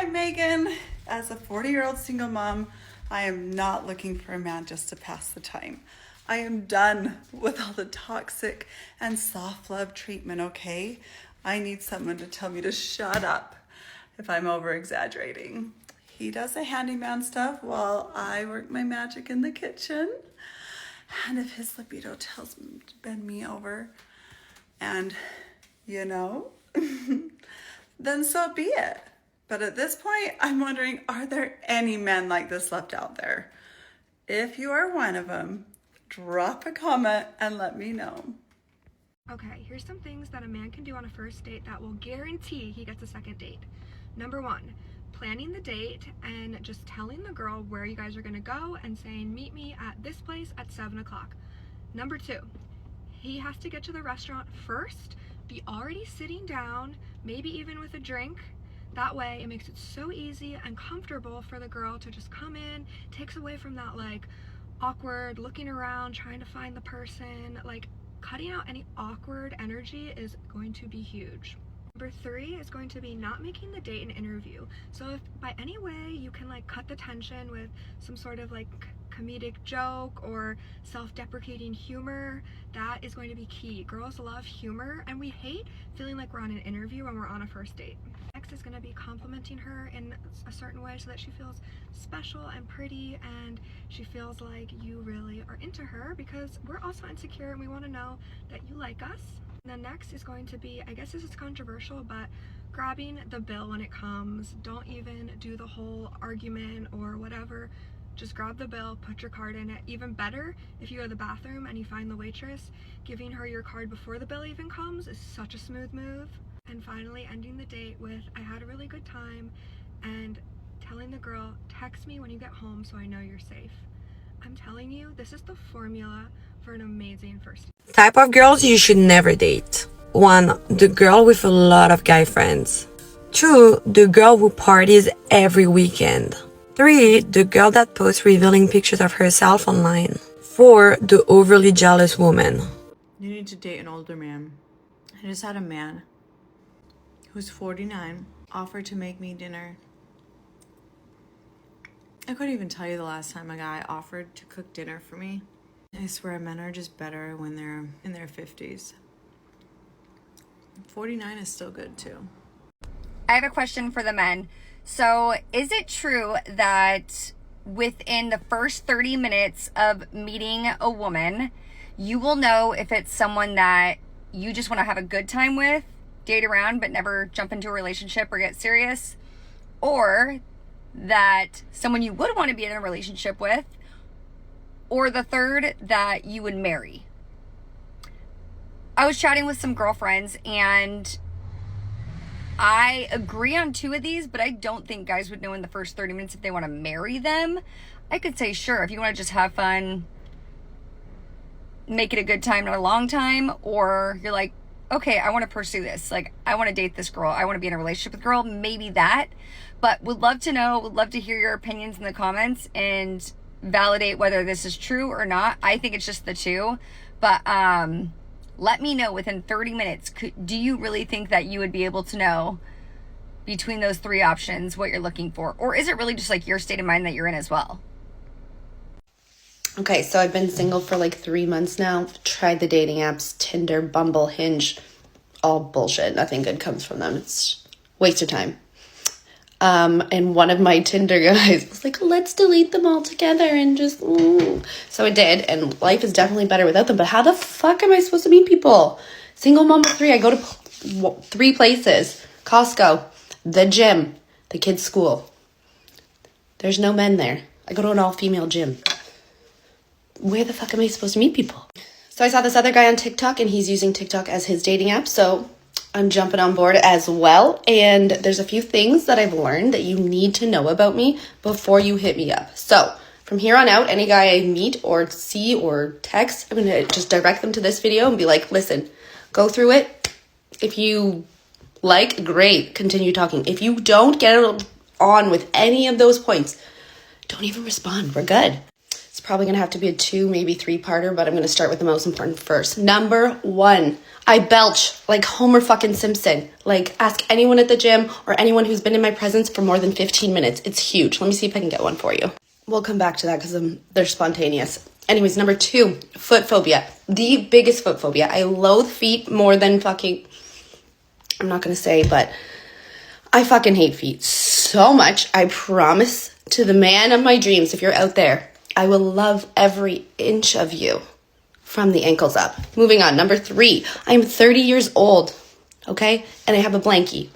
I'm Megan. As a 40-year-old single mom, I am not looking for a man just to pass the time. I am done with all the toxic and soft love treatment, okay? I need someone to tell me to shut up if I'm over-exaggerating. He does the handyman stuff while I work my magic in the kitchen. And if his libido tells him to bend me over, and then so be it. But at this point, I'm wondering, are there any men like this left out there? If you are one of them, drop a comment and let me know. Okay, here's some things that a man can do on a first date that will guarantee he gets a second date. Number one, planning the date and just telling the girl where you guys are gonna go and saying, meet me at this place at 7 o'clock. Number two, he has to get to the restaurant first, be already sitting down, maybe even with a drink. That way it makes it so easy and comfortable for the girl to just come in, takes away from that like awkward looking around, trying to find the person. Like cutting out any awkward energy is going to be huge. Number three is going to be not making the date an interview. So if by any way you can like cut the tension with some sort of like comedic joke or self-deprecating humor, that is going to be key. Girls love humor and we hate feeling like we're on an interview when we're on a first date. Next is going to be complimenting her in a certain way so that she feels special and pretty and she feels like you really are into her, because we're also insecure and we want to know that you like us. And then next is going to be, I guess this is controversial, but grabbing the bill when it comes. Don't even do the whole argument or whatever. Just grab the bill, put your card in it. Even better, if you go to the bathroom and you find the waitress, giving her your card before the bill even comes is such a smooth move. And finally, ending the date with, I had a really good time, and telling the girl, text me when you get home so I know you're safe. I'm telling you, this is the formula for an amazing first date. Type of girls you should never date. 1. The girl with a lot of guy friends. 2. The girl who parties every weekend. 3. The girl that posts revealing pictures of herself online. 4. The overly jealous woman. You need to date an older man. I just had a man who's 49 offer to make me dinner. I couldn't even tell you the last time a guy offered to cook dinner for me. I swear men are just better when they're in their 50s. 49 is still good too. I have a question for the men. So is it true that within the first 30 minutes of meeting a woman, you will know if it's someone that you just want to have a good time with, date around, but never jump into a relationship or get serious, or that someone you would want to be in a relationship with, or the third, that you would marry? I was chatting with some girlfriends and I agree on 2 of these, but I don't think guys would know in the first 30 minutes if they want to marry them. I could say, sure, if you want to just have fun, make it a good time, not a long time, or you're like, okay, I want to pursue this. Like, I want to date this girl. I want to be in a relationship with a girl. Maybe that. But would love to know, would love to hear your opinions in the comments and validate whether this is true or not. I think it's just the 2. But let me know within 30 minutes. Do you really think that you would be able to know between those 3 options what you're looking for? Or is it really just like your state of mind that you're in as well? Okay, so I've been single for like 3 months now. Tried the dating apps, Tinder, Bumble, Hinge. All bullshit. Nothing good comes from them. It's waste of time. And one of my Tinder guys was like, let's delete them all together and just, So I did, and life is definitely better without them. But how the fuck am I supposed to meet people? Single mom of 3, I go to 3 places. Costco, the gym, the kids' school. There's no men there. I go to an all-female gym. Where the fuck am I supposed to meet people? So I saw this other guy on TikTok, and he's using TikTok as his dating app, so I'm jumping on board as well. And there's a few things that I've learned that you need to know about me before you hit me up. So from here on out, any guy I meet or see or text, I'm going to just direct them to this video and be like, listen, go through it. If you like, great, continue talking. If you don't get on with any of those points, don't even respond. We're good. It's probably gonna have to be a 2, maybe 3-parter, but I'm gonna start with the most important first. Number 1, I belch like Homer fucking Simpson. Like, ask anyone at the gym or anyone who's been in my presence for more than 15 minutes. It's huge. Let me see if I can get one for you. We'll come back to that because they're spontaneous. Anyways, number 2, foot phobia. The biggest foot phobia. I loathe feet more than fucking, I'm not gonna say, but I fucking hate feet so much. I promise to the man of my dreams, if you're out there, I will love every inch of you from the ankles up. Moving on. Number 3, I'm 30 years old, okay? And I have a blankie.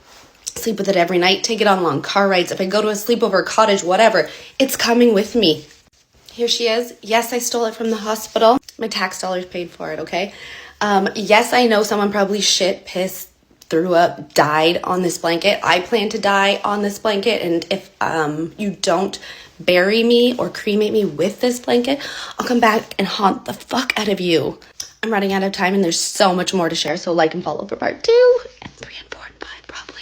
Sleep with it every night, take it on long car rides. If I go to a sleepover, cottage, whatever, it's coming with me. Here she is. Yes, I stole it from the hospital. My tax dollars paid for it, okay? Yes, I know someone probably shit, pissed, threw up, died on this blanket. I plan to die on this blanket, and if you don't bury me or cremate me with this blanket, I'll come back and haunt the fuck out of you. I'm running out of time, and there's so much more to share, so like and follow for part 2 and 3 and 4 and 5 probably.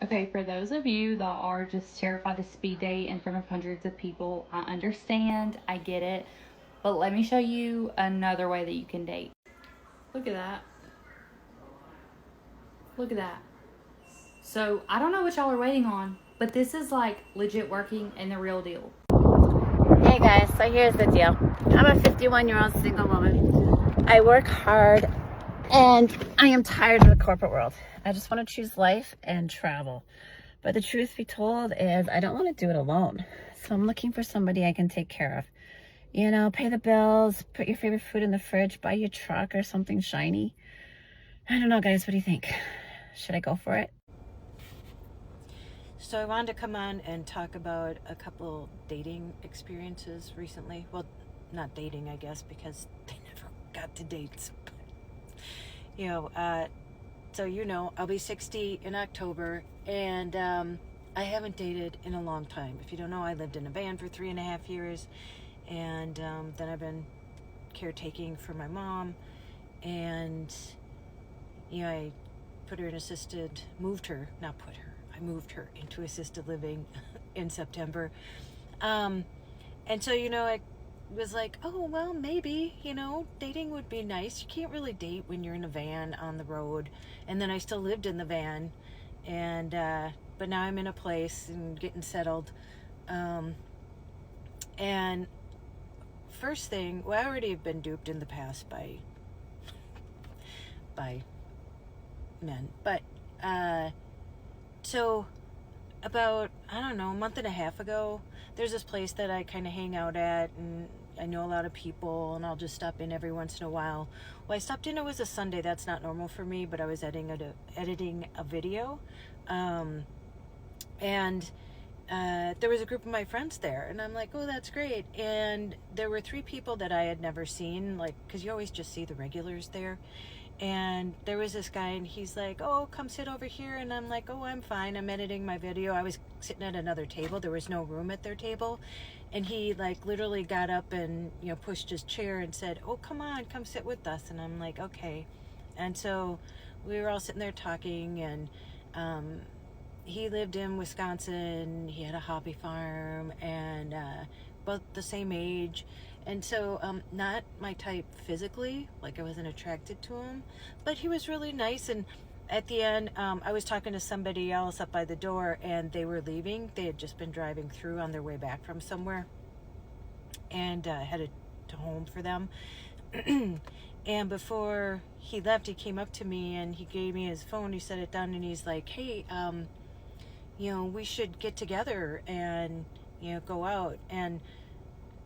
Okay, for those of you that are just terrified to speed date in front of hundreds of people, I understand, I get it, but let me show you another way that you can date. Look at that. Look at that. So, I don't know what y'all are waiting on, but this is like legit working and the real deal. Hey guys, so here's the deal. I'm a 51-year-old single woman. I work hard and I am tired of the corporate world. I just want to choose life and travel. But the truth be told is I don't want to do it alone. So I'm looking for somebody I can take care of. You know, pay the bills, put your favorite food in the fridge, buy your truck or something shiny. I don't know, guys, what do you think? Should I go for it? So I wanted to come on and talk about a couple dating experiences recently. Well, not dating, I guess, because they never got to dates. But, you know, so you know, I'll be 60 in October, and I haven't dated in a long time. If you don't know, I lived in a van for 3.5 years, and then I've been caretaking for my mom, and you know, I moved her into assisted living in September. And so, you know, I was like, oh, well, maybe, you know, dating would be nice. You can't really date when you're in a van on the road. And then I still lived in the van. And, but now I'm in a place and getting settled. And first thing, well, I already have been duped in the past by men. But, so about, I don't know, a month and a half ago, there's this place that I kind of hang out at, and I know a lot of people, and I'll just stop in every once in a while. Well, I stopped in, it was a Sunday. That's not normal for me, but I was editing a video, and there was a group of my friends there, and I'm like, oh, that's great. And there were 3 people that I had never seen, like, because you always just see the regulars there. And there was this guy, and he's like, oh, come sit over here. And I'm like, oh, I'm fine. I'm editing my video. I was sitting at another table. There was no room at their table. And he, like, literally got up and, you know, pushed his chair and said, oh, come on, come sit with us. And I'm like, okay. And so we were all sitting there talking, and he lived in Wisconsin. He had a hobby farm, and both the same age. And so, not my type physically, like I wasn't attracted to him, but he was really nice. And at the end, I was talking to somebody else up by the door, and they were leaving. They had just been driving through on their way back from somewhere, and headed to home for them. And before he left, he came up to me and he gave me his phone. He set it down, and he's like, hey, you know, we should get together and, you know, go out. And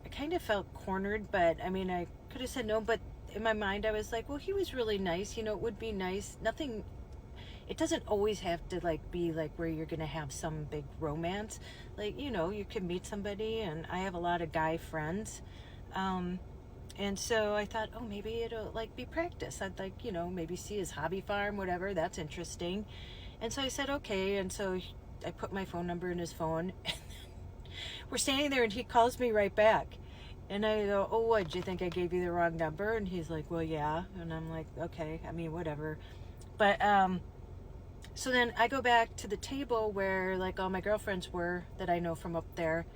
I kind of felt cornered, but I mean, I could have said no, but in my mind I was like, well, he was really nice, you know, it would be nice. Nothing, it doesn't always have to like be like where you're gonna have some big romance. Like, you know, you can meet somebody, and I have a lot of guy friends, and so I thought, oh, maybe it'll like be practice. I'd like, you know, maybe see his hobby farm, whatever, that's interesting. And so I said okay, and so I put my phone number in his phone. we're standing there and he calls me right back. And I go, oh, what, do you think I gave you the wrong number? And he's like, well, yeah. And I'm like, okay, I mean, whatever. But, so then I go back to the table where like all my girlfriends were that I know from up there.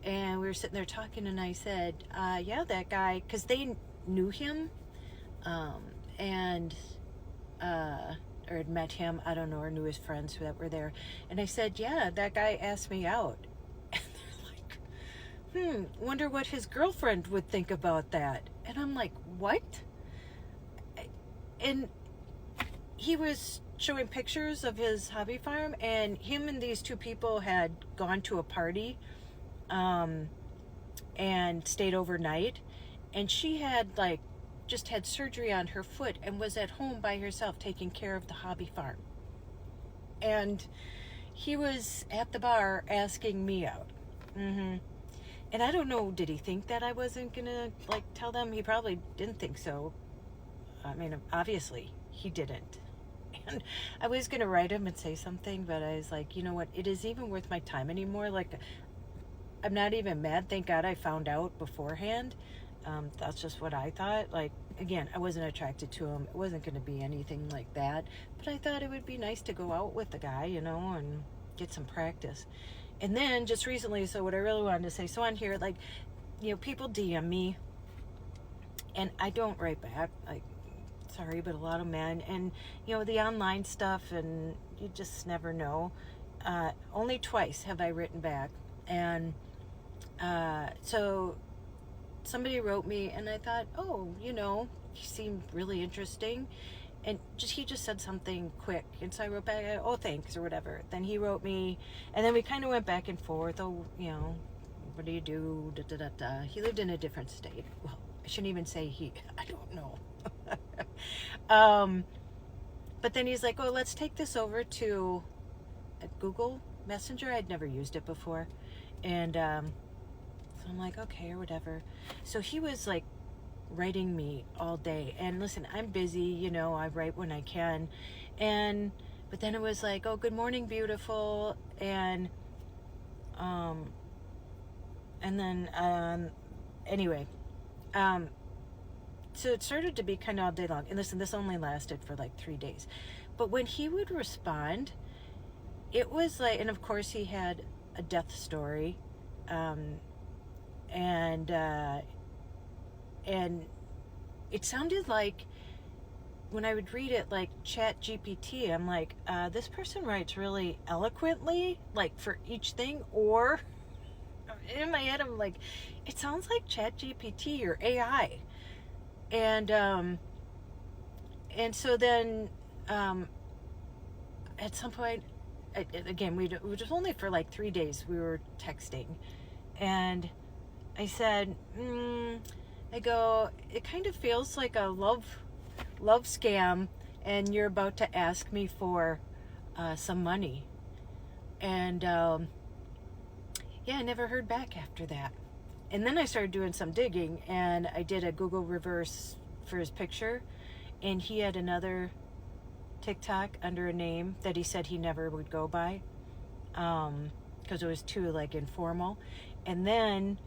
And we were sitting there talking and I said, yeah, that guy, because they knew him or had met him, I don't know, or knew his friends that were there. And I said, yeah, that guy asked me out. And they're like, wonder what his girlfriend would think about that. And I'm like, what? And he was showing pictures of his hobby farm, and him and these two people had gone to a party and stayed overnight, and she had like just had surgery on her foot and was at home by herself taking care of the hobby farm. And he was at the bar asking me out. And I don't know, did he think that I wasn't gonna like tell them? He probably didn't think so. I mean, obviously he didn't. And I was gonna write him and say something, but I was like, you know what, it isn't even worth my time anymore. Like, I'm not even mad. Thank God I found out beforehand. That's just what I thought. Like, again, I wasn't attracted to him. It wasn't going to be anything like that. But I thought it would be nice to go out with the guy, you know, and get some practice. And then just recently, so what I really wanted to say, so on here, like, you know, people DM me and I don't write back. Like, sorry, but a lot of men, and, you know, the online stuff, and you just never know. Only twice have I written back. And so somebody wrote me and I thought, oh, you know, he seemed really interesting, and he just said something quick, and so I wrote back, oh, thanks, or whatever. Then he wrote me, and then we kind of went back and forth. Oh, you know, what do you do? Da, da, da, da. He lived in a different state. Well, I shouldn't even say I don't know. But then he's like, oh, let's take this over to Google Messenger. I'd never used it before. And so I'm like, okay, or whatever. So he was like writing me all day. And listen, I'm busy, you know, I write when I can. But then it was like, oh, good morning, beautiful. And then anyway, so it started to be kind of all day long. And listen, this only lasted for like 3 days. But when he would respond, it was like, and of course he had a death story, and it sounded like, when I would read it, like Chat GPT, I'm like, this person writes really eloquently, like for each thing, or in my head I'm like, it sounds like Chat GPT or AI. And so then at some point, again, it was only for like 3 days we were texting, and I said, I go, it kind of feels like a love scam, and you're about to ask me for some money. And yeah, I never heard back after that. And then I started doing some digging, and I did a Google reverse for his picture, and he had another TikTok under a name that he said he never would go by, because it was too like informal. And then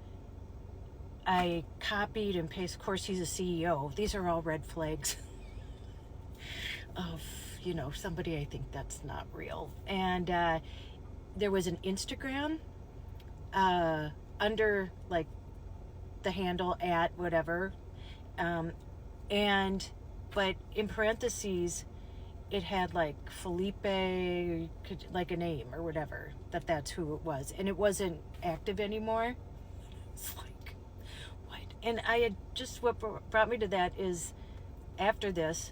I copied and pasted. Of course, he's a CEO. These are all red flags of, you know, somebody I think that's not real. And there was an Instagram under like the handle at whatever, but in parentheses it had like Felipe, like a name or whatever, that's who it was, and it wasn't active anymore. It's like, what? And I had just, what brought me to that is, after this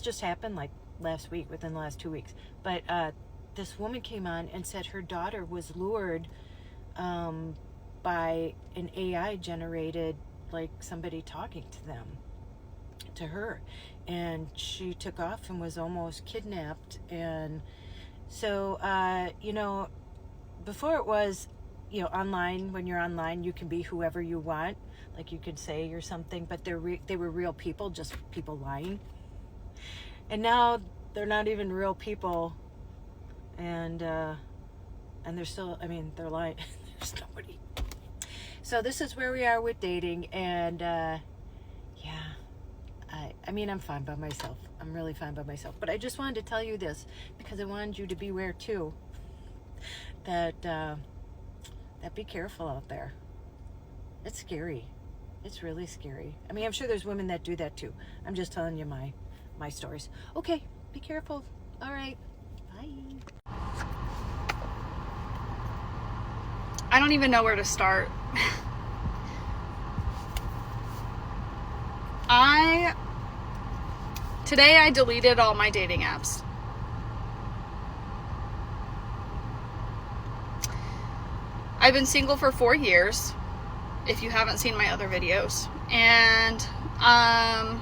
just happened like last week, within the last 2 weeks, but this woman came on and said her daughter was lured by an AI generated, like somebody talking to her, and she took off and was almost kidnapped. And so you know, before it was, you know, online, when you're online you can be whoever you want, like you could say you're something, but they were real people, just people lying. And now they're not even real people, and they're still, I mean, they're lying. There's nobody So this is where we are with dating, and I mean, I'm fine by myself. I'm really fine by myself. But I just wanted to tell you this because I wanted you to beware too. That be careful out there. It's scary. It's really scary. I mean, I'm sure there's women that do that too. I'm just telling you my stories. Okay, be careful. All right. Bye. I don't even know where to start. Today I deleted all my dating apps. I've been single for 4 years, if you haven't seen my other videos. And I'm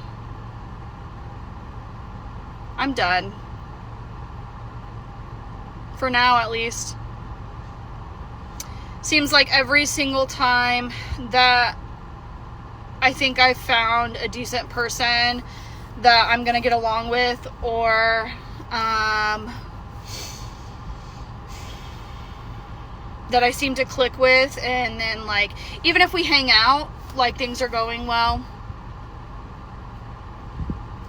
done. For now, at least. Seems like every single time that I think I've found a decent person that I'm gonna get along with, or that I seem to click with, and then like even if we hang out, like things are going well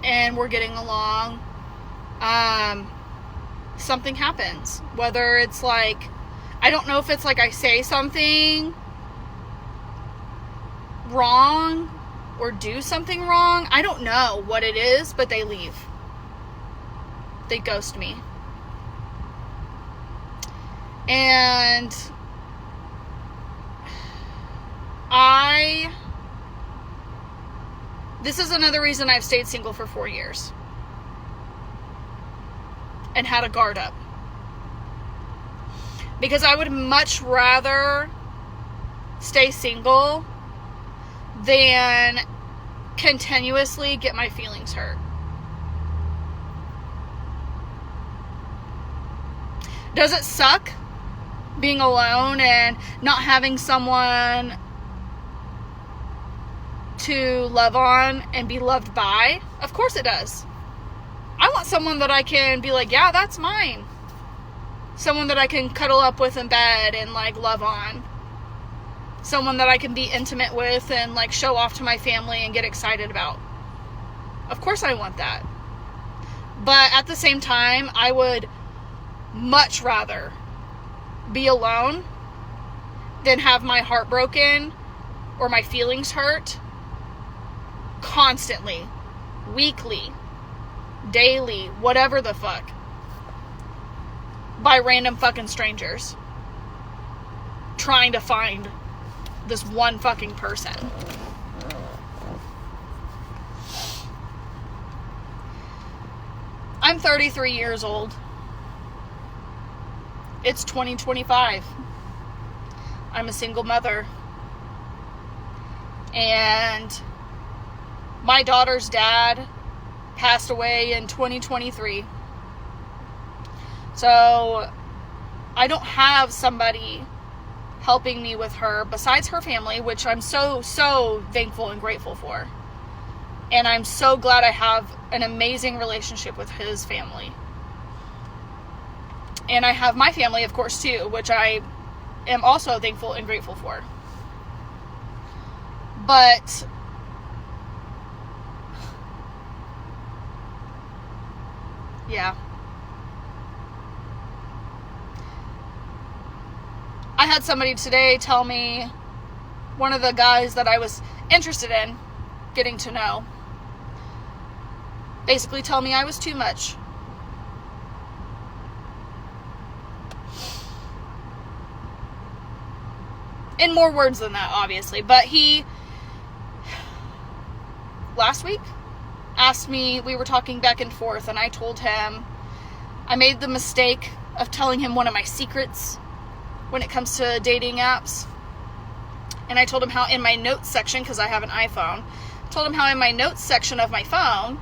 and we're getting along, something happens. Whether it's like, I don't know if it's like I say something wrong or do something wrong. I don't know what it is, but they leave. They ghost me. And this is another reason I've stayed single for 4 years and had a guard up. Because I would much rather stay single than continuously get my feelings hurt. Does it suck being alone and not having someone to love on and be loved by? Of course it does. I want someone that I can be like, yeah, that's mine. Someone that I can cuddle up with in bed and like love on. Someone that I can be intimate with and like show off to my family and get excited about. Of course I want that. But at the same time, I would much rather be alone than have my heart broken or my feelings hurt constantly, weekly, daily, whatever the fuck, by random fucking strangers trying to find this one fucking person. I'm 33 years old. It's 2025. I'm a single mother. And my daughter's dad passed away in 2023. So I don't have somebody helping me with her besides her family, which I'm so thankful and grateful for. And I'm so glad I have an amazing relationship with his family. And I have my family, of course, too, which I am also thankful and grateful for. But yeah. I had somebody today tell me, one of the guys that I was interested in getting to know, basically tell me I was too much. In more words than that, obviously. But he, last week, asked me, we were talking back and forth, and I told him I made the mistake of telling him one of my secrets when it comes to dating apps. And I told him how in my notes section, because I have an iPhone, told him how in my notes section of my phone,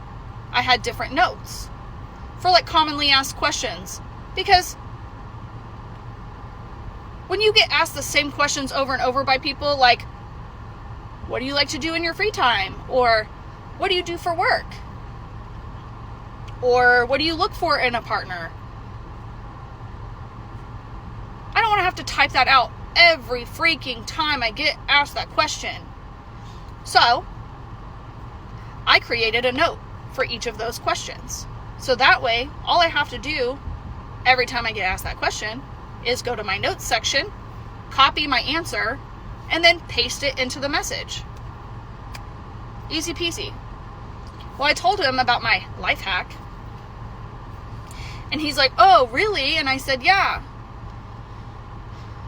I had different notes for like commonly asked questions. Because when you get asked the same questions over and over by people, like, what do you like to do in your free time? Or what do you do for work? Or what do you look for in a partner? I don't want to have to type that out every freaking time I get asked that question. So I created a note for each of those questions. So that way, all I have to do every time I get asked that question is go to my notes section, copy my answer, and then paste it into the message. Easy peasy. Well, I told him about my life hack. And he's like, oh, really? And I said, yeah.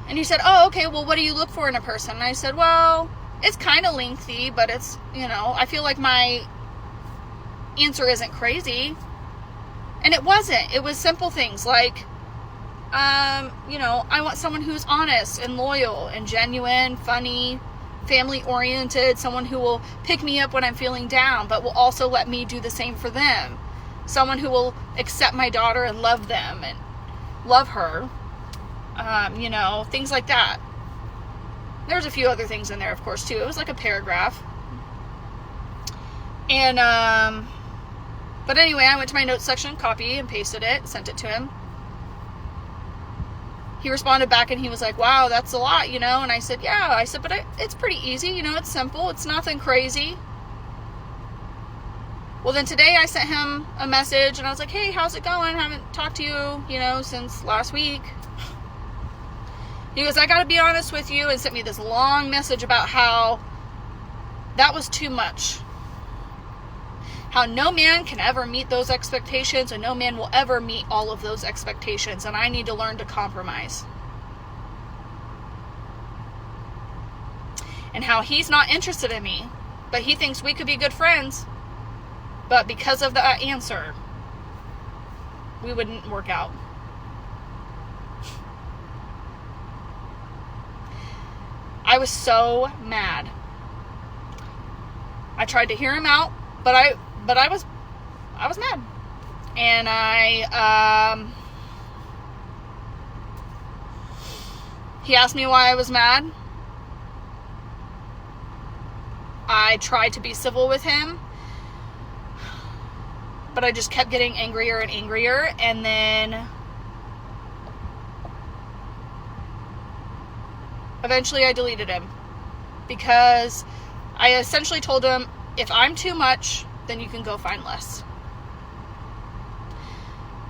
And he said, oh, okay, well, what do you look for in a person? And I said, well, it's kind of lengthy, but it's, I feel like my answer isn't crazy. And it wasn't. It was simple things like, I want someone who's honest and loyal and genuine, funny, family-oriented, someone who will pick me up when I'm feeling down, but will also let me do the same for them. Someone who will accept my daughter and love them and love her. Things like that. There's a few other things in there, of course, too. It was like a paragraph. And, but anyway, I went to my notes section, copy and pasted it, sent it to him. He responded back and he was like, wow, that's a lot, And I said, yeah. I said, but it's pretty easy, it's simple. It's nothing crazy. Well, then today I sent him a message and I was like, hey, how's it going? Haven't talked to you, since last week. He goes, I gotta be honest with you, and sent me this long message about how that was too much. How no man can ever meet those expectations, and no man will ever meet all of those expectations, and I need to learn to compromise. And how he's not interested in me, but he thinks we could be good friends, but because of that answer, we wouldn't work out. I was so mad. I tried to hear him out, but I was mad. And he asked me why I was mad. I tried to be civil with him, but I just kept getting angrier and angrier, and then eventually I deleted him because I essentially told him, if I'm too much, then you can go find less.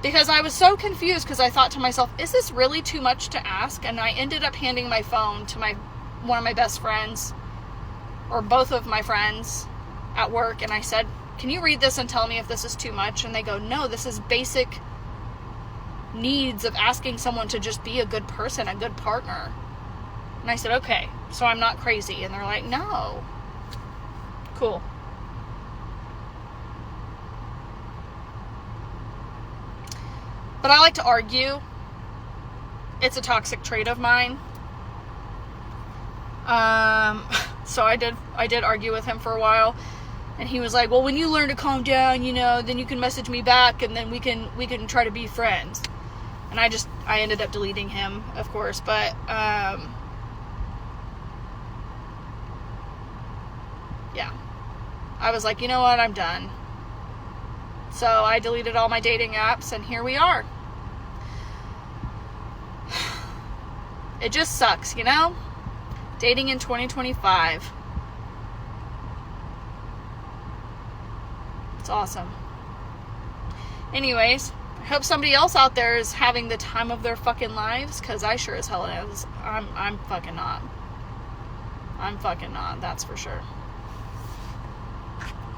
Because I was so confused, because I thought to myself, is this really too much to ask? And I ended up handing my phone to one of my best friends, or both of my friends at work, and I said, can you read this and tell me if this is too much? And they go, no, this is basic needs of asking someone to just be a good person, a good partner. And I said, okay, so I'm not crazy. And they're like, no. Cool. But I like to argue. It's a toxic trait of mine. So I did argue with him for a while. And he was like, well, when you learn to calm down, then you can message me back, and then we can try to be friends. And I ended up deleting him, of course, but yeah. I was like, you know what, I'm done. So I deleted all my dating apps, and here we are. It just sucks, Dating in 2025. It's awesome. Anyways, I hope somebody else out there is having the time of their fucking lives, because I sure as hell is. I'm fucking not. I'm fucking not, that's for sure.